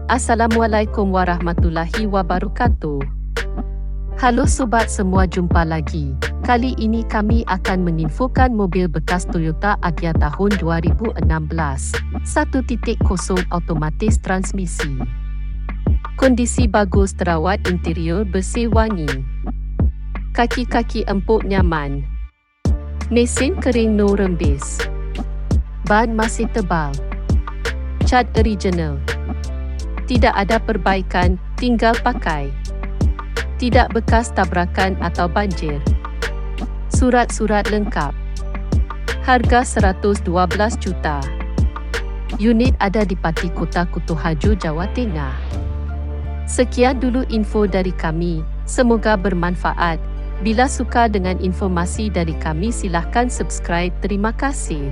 Assalamualaikum warahmatullahi wabarakatuh. Halo sobat semua, jumpa lagi. Kali ini kami akan menginfokan mobil bekas Toyota Agya tahun 2016. 1.0 otomatis transmisi. Kondisi bagus, terawat, interior bersih wangi. Kaki-kaki empuk nyaman. Mesin kering no rembes. Ban masih tebal. Cat original. Tidak ada perbaikan, tinggal pakai. Tidak bekas tabrakan atau banjir. Surat-surat lengkap. Harga 112 juta. Unit ada di Pati Kota Kutuhaju, Jawa Tengah. Sekian dulu info dari kami. Semoga bermanfaat. Bila suka dengan informasi dari kami, silahkan subscribe. Terima kasih.